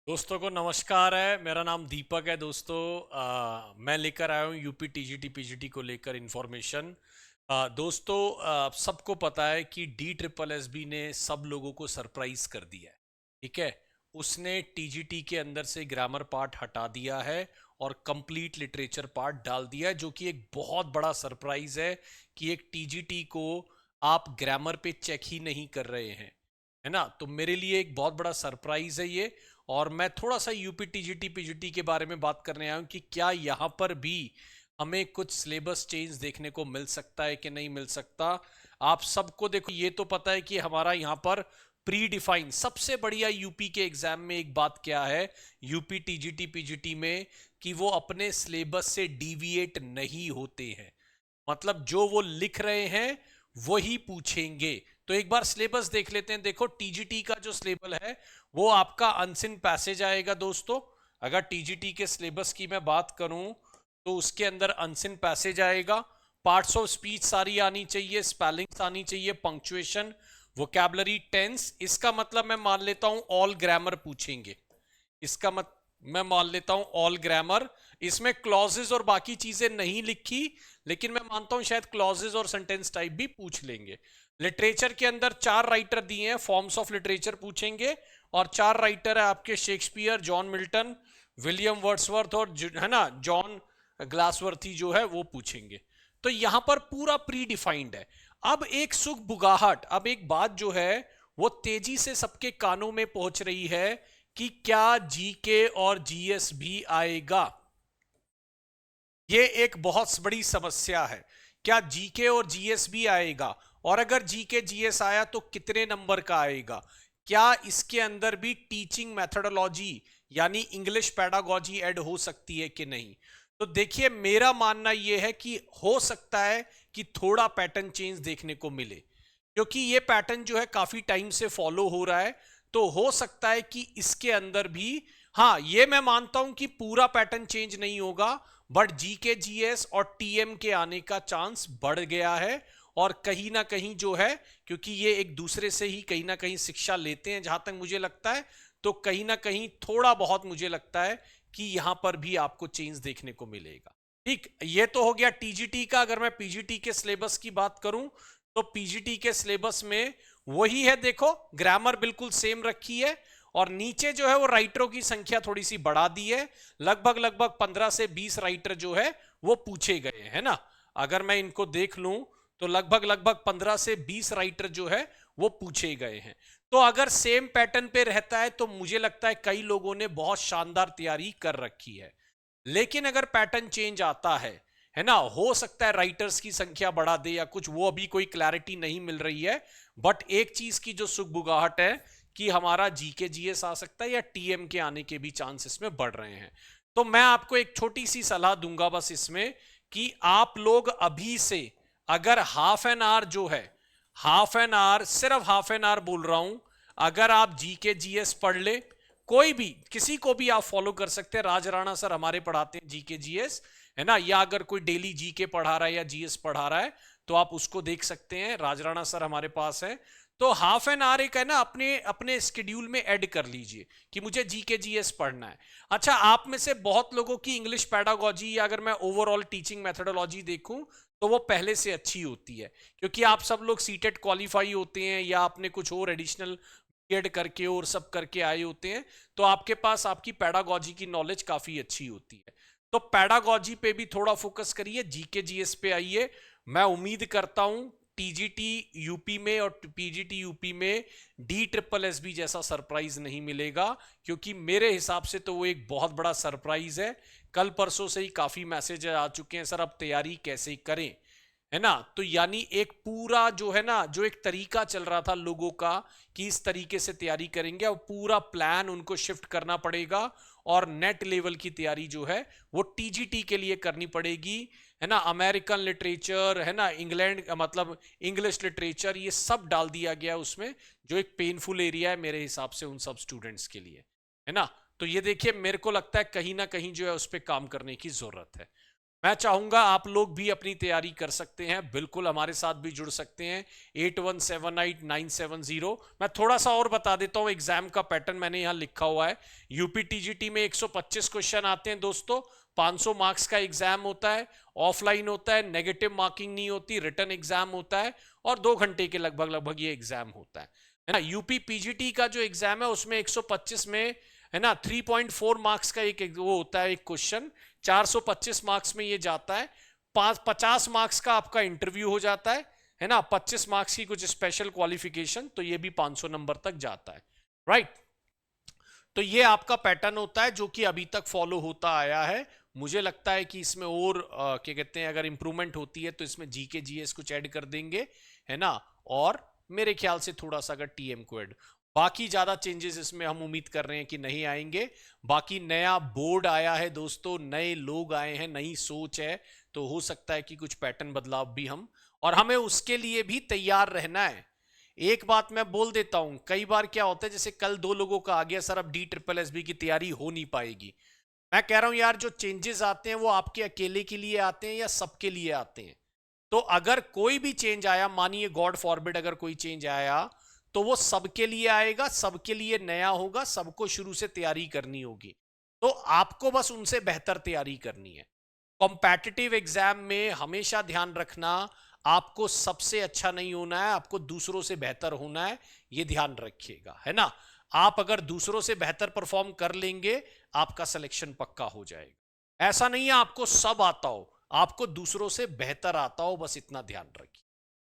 दोस्तों को नमस्कार है। मेरा नाम दीपक है। दोस्तों मैं लेकर आया हूँ यूपी टीजीटी पीजीटी को लेकर इन्फॉर्मेशन। दोस्तों, सबको पता है कि डी ट्रिपल एस बी ने सब लोगों को सरप्राइज कर दिया है। ठीक है। उसने टीजीटी के अंदर से ग्रामर पार्ट हटा दिया है और कंप्लीट लिटरेचर पार्ट डाल दिया है, जो कि एक बहुत बड़ा सरप्राइज है कि एक टीजीटी को आप ग्रामर पे चेक ही नहीं कर रहे हैं, है ना। तो मेरे लिए एक बहुत बड़ा सरप्राइज है ये। और मैं थोड़ा सा यूपी टीजीटी पीजीटी के बारे में बात करने आया हूं कि क्या यहां पर भी हमें कुछ सिलेबस चेंज देखने को मिल सकता है कि नहीं मिल सकता। आप सबको देखो, ये तो पता है कि हमारा यहां पर प्री डिफाइन सबसे बढ़िया यूपी के एग्जाम में एक बात क्या है, यूपी टीजीटी पीजीटी में, कि वो अपने सिलेबस से डिविएट नहीं होते हैं। मतलब जो वो लिख रहे हैं वही पूछेंगे। तो एक बार सिलेबस देख लेते हैं। देखो, टीजीटी का जो सिलेबस है वो आपका अनसिन पैसेज आएगा दोस्तों। अगर टीजीटी के सिलेबस की मैं बात करूं तो उसके अंदर अनसिन पैसेज आएगा। पार्ट्स ऑफ स्पीच सारी आनी चाहिए, स्पेलिंग्स आनी चाहिए, पंक्चुएशन, वोकैबुलरी, टेंस। इसका मतलब मैं मान लेता हूं ऑल ग्रामर पूछेंगे। इसका मत मैं मान लेता हूं ऑल ग्रामर। इसमें क्लॉजेस और बाकी चीजें नहीं लिखी, लेकिन मैं मानता हूं शायद क्लॉजेस और सेंटेंस टाइप भी पूछ लेंगे। लिटरेचर के अंदर 4 राइटर दिए हैं, फॉर्म्स ऑफ लिटरेचर पूछेंगे। और 4 राइटर है आपके, Shakespeare, John Milton, William Wordsworth और है ना जॉन ग्लासवर्थी जो है वो पूछेंगे। तो यहां पर पूरा प्री डिफाइंड है। अब एक सुख बुगाहट, अब एक बात जो है वो तेजी से सबके कानों में पहुंच रही है कि क्या जीके और जीएस भी आएगा। ये एक बहुत बड़ी समस्या है। क्या जीके और जीएस भी आएगा? और अगर जीके जीएस आया तो कितने नंबर का आएगा? क्या इसके अंदर भी टीचिंग मेथोडोलॉजी यानी इंग्लिश पेडागोजी ऐड हो सकती है कि नहीं? तो देखिए, मेरा मानना यह है कि हो सकता है कि थोड़ा पैटर्न चेंज देखने को मिले, क्योंकि ये पैटर्न जो है काफी टाइम से फॉलो हो रहा है। तो हो सकता है कि इसके अंदर भी, हाँ, ये मैं मानता हूं कि पूरा पैटर्न चेंज नहीं होगा, बट जीके जीएस और टीएम के आने का चांस बढ़ गया है। और कहीं ना कहीं जो है, क्योंकि ये एक दूसरे से ही कहीं ना कहीं शिक्षा लेते हैं जहां तक मुझे लगता है, तो कहीं ना कहीं थोड़ा बहुत मुझे लगता है कि यहां पर भी आपको चेंज देखने को मिलेगा। ठीक, ये तो हो गया टीजीटी का। अगर मैं पीजीटी के सिलेबस की बात करूं तो पीजीटी के सिलेबस में वही है। देखो, ग्रामर बिल्कुल सेम रखी है और नीचे जो है वो राइटरों की संख्या थोड़ी सी बढ़ा दी है। लगभग लगभग 15 से 20 राइटर जो है वो पूछे गए हैं ना। अगर मैं इनको देख लूं तो लगभग लगभग 15 से 20 राइटर जो है वो पूछे गए हैं। तो अगर सेम पैटर्न पे रहता है तो मुझे लगता है कई लोगों ने बहुत शानदार तैयारी कर रखी है। लेकिन अगर पैटर्न चेंज आता है ना, हो सकता है राइटर्स की संख्या बढ़ा दे या कुछ, वो अभी कोई क्लैरिटी नहीं मिल रही है। बट एक चीज की जो सुगबुगाहट है कि हमारा जीके जीएस आ सकता है या टीएम के आने के भी चांसेस में बढ़ रहे हैं। तो मैं आपको एक छोटी सी सलाह दूंगा बस इसमें, कि आप लोग अभी से अगर हाफ एन आवर जो है, हाफ एन आवर, सिर्फ हाफ एन आवर बोल रहा हूं, अगर आप जीके जीएस पढ़ ले, कोई भी किसी को भी आप फॉलो कर सकते हैं। राज राणा सर हमारे पढ़ाते हैं जीके जीएस, है ना। या अगर कोई डेली जीके पढ़ा रहा है या जीएस पढ़ा रहा है तो आप उसको देख सकते हैं। राज राणा सर हमारे पास है। तो हाफ एन आवर एक है ना, अपने अपने स्केड्यूल में ऐड कर लीजिए कि मुझे जीके जीएस पढ़ना है। अच्छा, आप में से बहुत लोगों की इंग्लिश पेडागोजी या अगर मैं ओवरऑल टीचिंग मेथोडोलॉजी देखूं तो वो पहले से अच्छी होती है, क्योंकि आप सब लोग सीटेट क्वालिफाई होते हैं या आपने कुछ और एडिशनल बीएड करके और सब करके आए होते हैं। तो आपके पास आपकी पेडागोजी की नॉलेज काफी अच्छी होती है। तो पेडागोजी पे भी थोड़ा फोकस करिए, जीके जीएस पे आइए। मैं उम्मीद करता हूं टीजीटी यूपी में और पीजीटी यूपी में डी ट्रिपल एस बी जैसा सरप्राइज नहीं मिलेगा, क्योंकि मेरे हिसाब से तो वो एक बहुत बड़ा सरप्राइज है। कल परसों से ही काफी मैसेज आ चुके हैं, सर अब तैयारी कैसे करें, है ना। तो यानी एक पूरा जो है ना, जो एक तरीका चल रहा था लोगों का कि इस तरीके से तैयारी करेंगे, अब पूरा प्लान उनको शिफ्ट करना पड़ेगा। और नेट लेवल की तैयारी जो है वो टीजीटी के लिए करनी पड़ेगी, है ना। अमेरिकन लिटरेचर, है ना, इंग्लैंड मतलब इंग्लिश लिटरेचर, ये सब डाल दिया गया उसमें, जो एक पेनफुल एरिया है मेरे हिसाब से उन सब स्टूडेंट्स के लिए, है ना। तो ये देखिए, मेरे को लगता है कहीं ना कहीं जो है उस पर काम करने की जरूरत है। मैं चाहूंगा आप लोग भी अपनी तैयारी कर सकते हैं, बिल्कुल हमारे साथ भी जुड़ सकते हैं। 8178 970। मैं थोड़ा सा और बता देता हूं, एग्जाम का पैटर्न मैंने यहां लिखा हुआ है। यूपी टीजीटी में 125 क्वेश्चन आते हैं दोस्तों, 500 मार्क्स का एग्जाम होता है, ऑफलाइन होता है, नेगेटिव मार्किंग नहीं होती, रिटर्न एग्जाम होता है और 2 घंटे के लगभग लगभग ये एग्जाम होता है ना। यूपी पीजीटी का जो एग्जाम है उसमें 125 में, है ना, 3.4 मार्क्स का एक वो होता है, एक क्वेश्चन 425 मार्क्स में ये जाता है। 50 मार्क्स का आपका इंटरव्यू हो जाता है ना, 25 मार्क्स की कुछ स्पेशल क्वालिफिकेशन, तो ये भी 500 नंबर तक जाता है, राइट। तो ये आपका पैटर्न होता है जो कि अभी तक फॉलो होता आया है। मुझे लगता है कि इसमें और क्या कहते हैं, अगर इंप्रूवमेंट होती है तो इसमें जीके जीएस कुछ ऐड कर देंगे, है ना, और मेरे ख्याल से थोड़ा सा अगर टीएम को ऐड, बाकी ज्यादा चेंजेस इसमें हम उम्मीद कर रहे हैं कि नहीं आएंगे। बाकी नया बोर्ड आया है दोस्तों, नए लोग आए हैं, नई सोच है, तो हो सकता है कि कुछ पैटर्न बदलाव भी हम, और हमें उसके लिए भी तैयार रहना है। एक बात मैं बोल देता हूं, कई बार क्या होता है, जैसे कल 2 लोगों का आ गया सर अब डी ट्रिपल एस बी की तैयारी हो नहीं पाएगी। मैं कह रहा हूं यार, जो चेंजेस आते हैं वो आपके अकेले के लिए आते हैं या सबके लिए आते हैं। तो अगर कोई भी चेंज आया, मानिए गॉड फॉरबिड अगर कोई चेंज आया, तो वो सबके लिए आएगा, सबके लिए नया होगा, सबको शुरू से तैयारी करनी होगी। तो आपको बस उनसे बेहतर तैयारी करनी है। कॉम्पिटिटिव एग्जाम में हमेशा ध्यान रखना, आपको सबसे अच्छा नहीं होना है, आपको दूसरों से बेहतर होना है, ये ध्यान रखिएगा, है ना। आप अगर दूसरों से बेहतर परफॉर्म कर लेंगे, आपका सिलेक्शन पक्का हो जाएगा। ऐसा नहीं है आपको सब आता हो, आपको दूसरों से बेहतर आता हो, बस इतना ध्यान रखिए।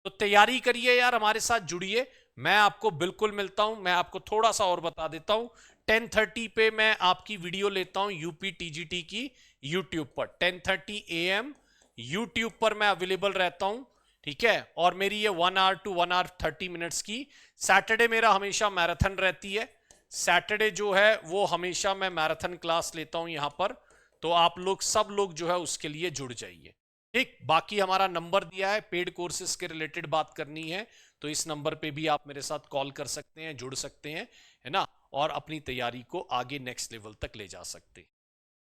तो तैयारी करिए यार, हमारे साथ जुड़िए। मैं आपको बिल्कुल मिलता हूं। मैं आपको थोड़ा सा और बता देता हूं, 10:30 पे मैं आपकी वीडियो लेता हूं यूपी टीजीटी की, यूट्यूब पर 10:30 AM यूट्यूब पर मैं अवेलेबल रहता हूं, ठीक है। और मेरी ये 1 आवर टू 1 आवर 30 मिनट्स की, सैटरडे मेरा हमेशा मैराथन रहती है। सैटरडे जो है वो हमेशा मैं मैराथन क्लास लेता हूं यहां पर। तो आप लोग सब लोग जो है उसके लिए जुड़ जाइए, ठीक। बाकी हमारा नंबर दिया है, पेड कोर्सेज के रिलेटेड बात करनी है तो इस नंबर पे भी आप मेरे साथ कॉल कर सकते हैं, जुड़ सकते हैं, है ना, और अपनी तैयारी को आगे नेक्स्ट लेवल तक ले जा सकते हैं,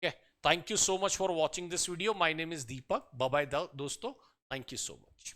ठीक है। Thank you so much for watching this video. My name is Deepak. Bye bye दोस्तों, थैंक यू सो मच।